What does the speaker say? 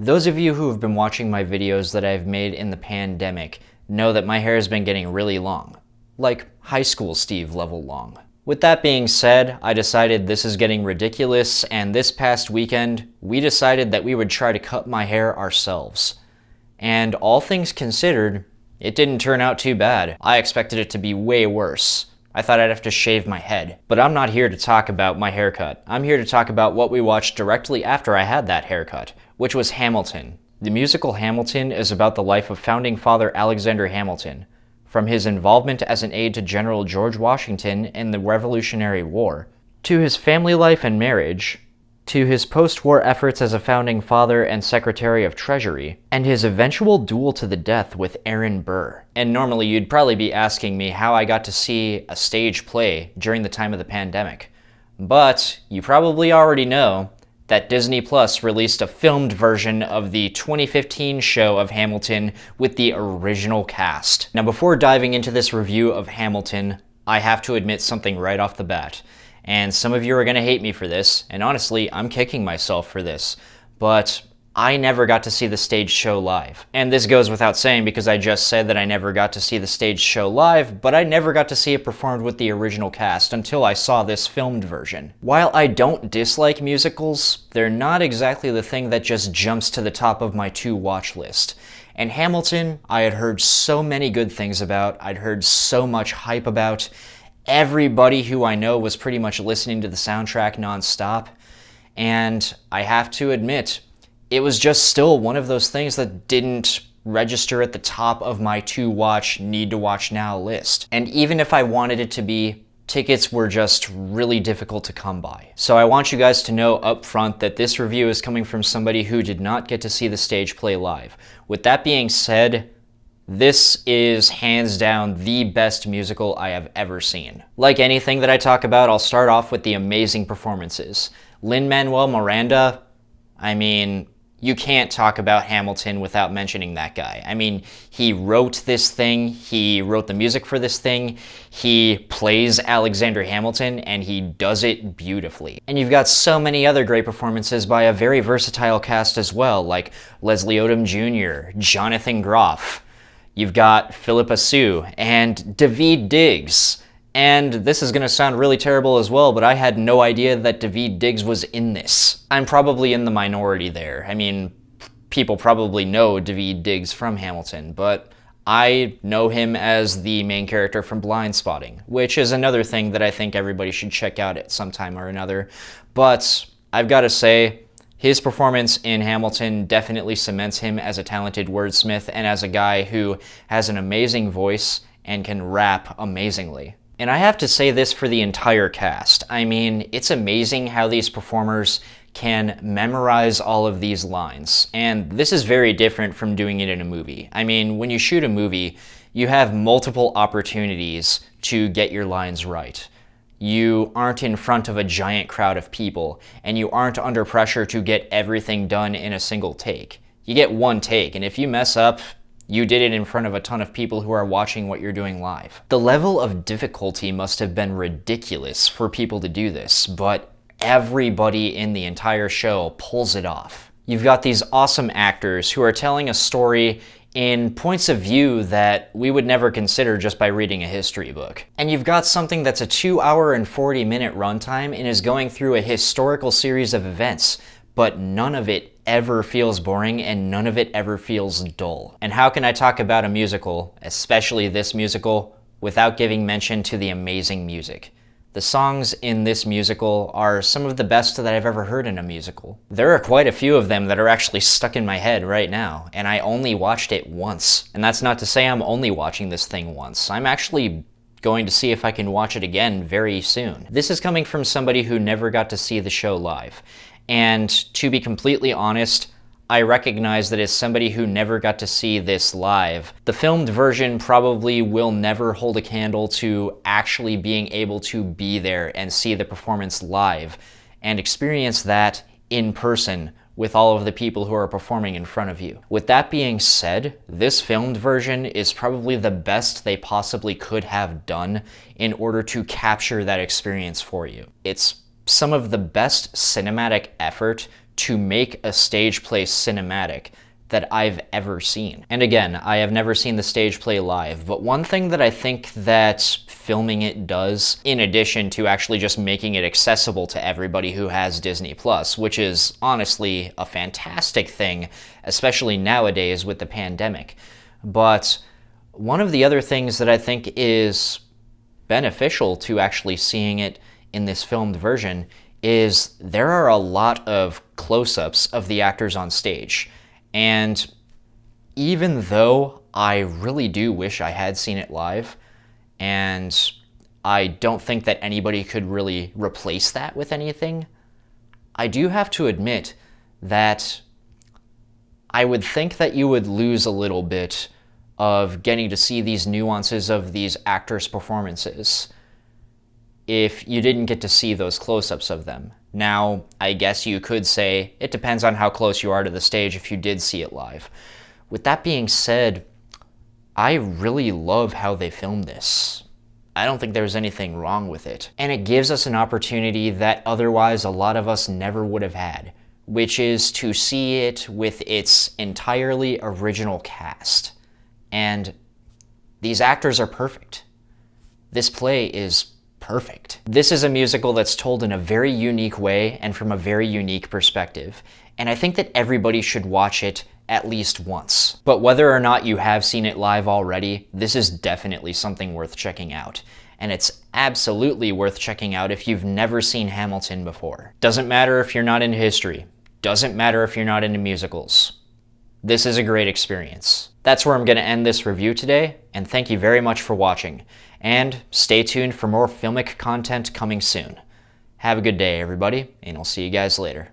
Those of you who have been watching my videos that I've made in the pandemic know that my hair has been getting really long, like high school Steve level long. With that being said, I decided this is getting ridiculous, and this past weekend, we decided that we would try to cut my hair ourselves. And all things considered, it didn't turn out too bad. I expected it to be way worse. I thought I'd have to shave my head. But I'm not here to talk about my haircut. I'm here to talk about what we watched directly after I had that haircut, which was Hamilton. The musical Hamilton is about the life of founding father Alexander Hamilton, from his involvement as an aide to General George Washington in the Revolutionary War, to his family life and marriage, to his post-war efforts as a founding father and Secretary of Treasury, and his eventual duel to the death with Aaron Burr. And normally you'd probably be asking me how I got to see a stage play during the time of the pandemic. But you probably already know that Disney Plus released a filmed version of the 2015 show of Hamilton with the original cast. Now, before diving into this review of Hamilton, I have to admit something right off the bat. And some of you are going to hate me for this, and honestly, I'm kicking myself for this, but I never got to see the stage show live. And this goes without saying because I just said that I never got to see the stage show live, but I never got to see it performed with the original cast until I saw this filmed version. While I don't dislike musicals, they're not exactly the thing that just jumps to the top of my to-watch list. And Hamilton, I had heard so many good things about, I'd heard so much hype about. Everybody who I know was pretty much listening to the soundtrack nonstop, and I have to admit, it was just still one of those things that didn't register at the top of my to-watch, need-to-watch now list. And even if I wanted it to be, tickets were just really difficult to come by. So I want you guys to know up front that this review is coming from somebody who did not get to see the stage play live. With that being said, this is hands down the best musical I have ever seen. Like anything that I talk about, I'll start off with the amazing performances. Lin Manuel Miranda, I mean, you can't talk about Hamilton without mentioning that guy. I mean, he wrote this thing, he wrote the music for this thing, he plays Alexander Hamilton, and he does it beautifully. And you've got so many other great performances by a very versatile cast as well, like Leslie Odom Jr., Jonathan Groff. You've got Phillipa Soo and Daveed Diggs. And this is going to sound really terrible as well, but I had no idea that Daveed Diggs was in this. I'm probably in the minority there. I mean, people probably know Daveed Diggs from Hamilton, but I know him as the main character from Blindspotting, which is another thing that I think everybody should check out at some time or another. But I've got to say, his performance in Hamilton definitely cements him as a talented wordsmith and as a guy who has an amazing voice and can rap amazingly. And I have to say this for the entire cast. I mean, it's amazing how these performers can memorize all of these lines. And this is very different from doing it in a movie. I mean, when you shoot a movie, you have multiple opportunities to get your lines right. You aren't in front of a giant crowd of people, and you aren't under pressure to get everything done in a single take. You get one take, and if you mess up, you did it in front of a ton of people who are watching what you're doing live. The level of difficulty must have been ridiculous for people to do this, but everybody in the entire show pulls it off. You've got these awesome actors who are telling a story in points of view that we would never consider just by reading a history book. And you've got something that's a 2-hour and 40-minute runtime and is going through a historical series of events, but none of it ever feels boring and none of it ever feels dull. And how can I talk about a musical, especially this musical, without giving mention to the amazing music? The songs in this musical are some of the best that I've ever heard in a musical. There are quite a few of them that are actually stuck in my head right now, and I only watched it once. And that's not to say I'm only watching this thing once. I'm actually going to see if I can watch it again very soon. This is coming from somebody who never got to see the show live. And to be completely honest, I recognize that as somebody who never got to see this live, the filmed version probably will never hold a candle to actually being able to be there and see the performance live and experience that in person with all of the people who are performing in front of you. With that being said, this filmed version is probably the best they possibly could have done in order to capture that experience for you. It's some of the best cinematic effort to make a stage play cinematic that I've ever seen. And again, I have never seen the stage play live, but one thing that I think that filming it does, in addition to actually just making it accessible to everybody who has Disney Plus, which is honestly a fantastic thing, especially nowadays with the pandemic. But one of the other things that I think is beneficial to actually seeing it in this filmed version is there are a lot of close-ups of the actors on stage. And even though I really do wish I had seen it live, and I don't think that anybody could really replace that with anything, I do have to admit that I would think that you would lose a little bit of getting to see these nuances of these actors' performances if you didn't get to see those close-ups of them. Now, I guess you could say it depends on how close you are to the stage if you did see it live. With that being said, I really love how they filmed this. I don't think there's anything wrong with it. And it gives us an opportunity that otherwise a lot of us never would have had, which is to see it with its entirely original cast. And these actors are perfect. This play is perfect. This is a musical that's told in a very unique way and from a very unique perspective, and I think that everybody should watch it at least once. But whether or not you have seen it live already, this is definitely something worth checking out. And it's absolutely worth checking out if you've never seen Hamilton before. Doesn't matter if you're not into history. Doesn't matter if you're not into musicals. This is a great experience. That's where I'm going to end this review today, and thank you very much for watching. And stay tuned for more filmic content coming soon. Have a good day, everybody, and I'll see you guys later.